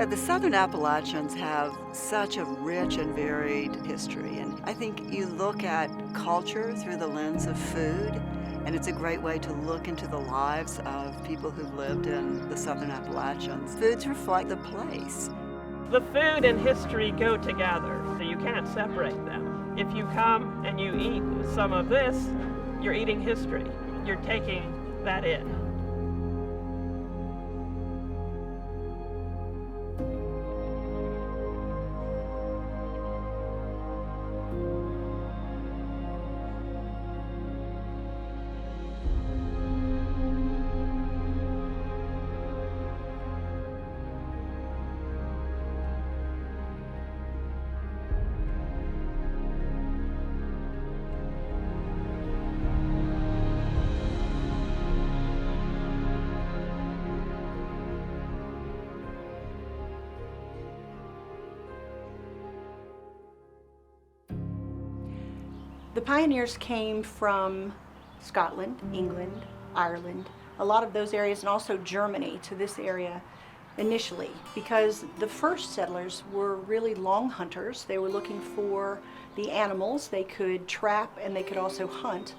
The Southern Appalachians have such a rich and varied history, and I think you look at culture through the lens of food, and it's a great way to look into the lives of people who've lived in the Southern Appalachians. Foods reflect the place. The food and history go together, so you can't separate them. If you come and you eat some of this, you're eating history. You're taking that in. The pioneers came from Scotland, England, Ireland, a lot of those areas, and also Germany to this area initially, because the first settlers were really long hunters. They were looking for the animals they could trap, and they could also hunt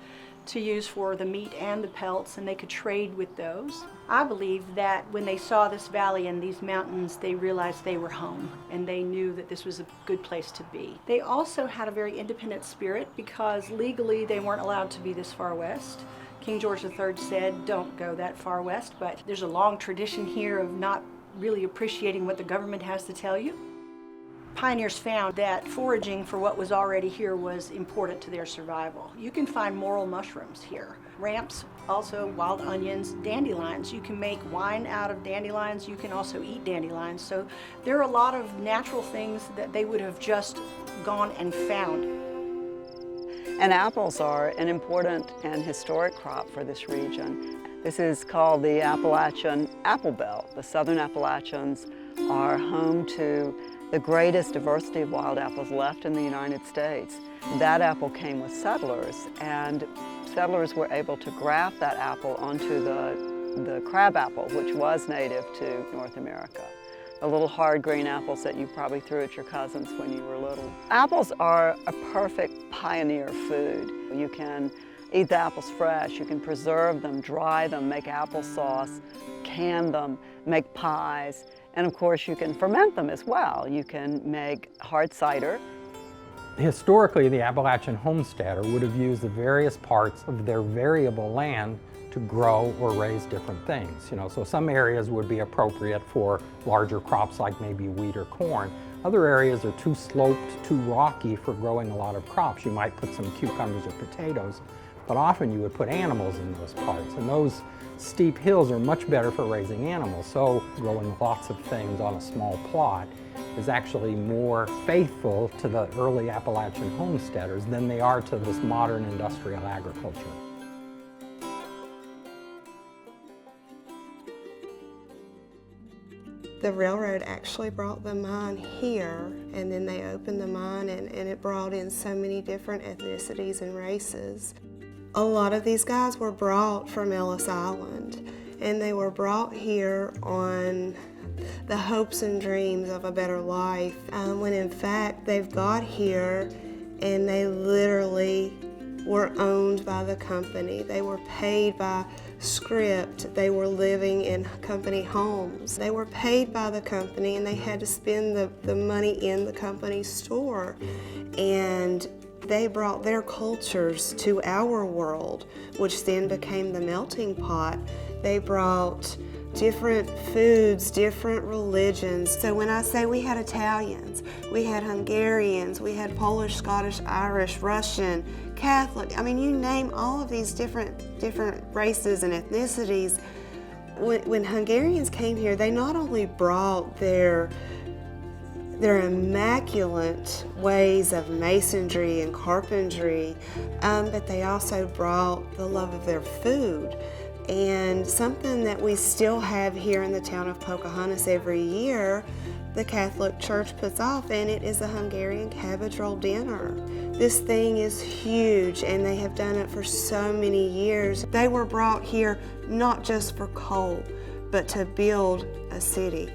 to use for the meat and the pelts, and they could trade with those. I believe that when they saw this valley and these mountains, they realized they were home, and they knew that this was a good place to be. They also had a very independent spirit because legally they weren't allowed to be this far west. King George III said, don't go that far west, but there's a long tradition here of not really appreciating what the government has to tell you. Pioneers found that foraging for what was already here was important to their survival. You can find morel mushrooms here, ramps, also wild onions, dandelions. You can make wine out of dandelions. You can also eat dandelions. So there are a lot of natural things that they would have just gone and found. And apples are an important and historic crop for this region. This is called the Appalachian Apple Belt. The Southern Appalachians are home to the greatest diversity of wild apples left in the United States. That apple came with settlers, and settlers were able to graft that apple onto the crab apple, which was native to North America. The little hard green apples that you probably threw at your cousins when you were little. Apples are a perfect pioneer food. You can eat the apples fresh, you can preserve them, dry them, make applesauce, can them, make pies. And of course, you can ferment them as well. You can make hard cider. Historically, the Appalachian homesteader would have used the various parts of their variable land to grow or raise different things. So some areas would be appropriate for larger crops like maybe wheat or corn. Other areas are too sloped, too rocky for growing a lot of crops. You might put some cucumbers or potatoes, but often you would put animals in those parts. And those steep hills are much better for raising animals, so growing lots of things on a small plot is actually more faithful to the early Appalachian homesteaders than they are to this modern industrial agriculture. The railroad actually brought the mine here, and then they opened the mine, and it brought in so many different ethnicities and races. A lot of these guys were brought from Ellis Island, and they were brought here on the hopes and dreams of a better life, when in fact they've got here and they literally were owned by the company. They were paid by script. They were living in company homes. They were paid by the company, and they had to spend the money in the company store. And they brought their cultures to our world, which then became the melting pot. They brought different foods, different religions. So when I say we had Italians, we had Hungarians, we had Polish, Scottish, Irish, Russian, Catholic, I mean, you name all of these different races and ethnicities. When Hungarians came here, they not only brought their immaculate ways of masonry and carpentry, but they also brought the love of their food. And something that we still have here in the town of Pocahontas every year, the Catholic Church puts off, and it is a Hungarian cabbage roll dinner. This thing is huge, and they have done it for so many years. They were brought here not just for coal, but to build a city.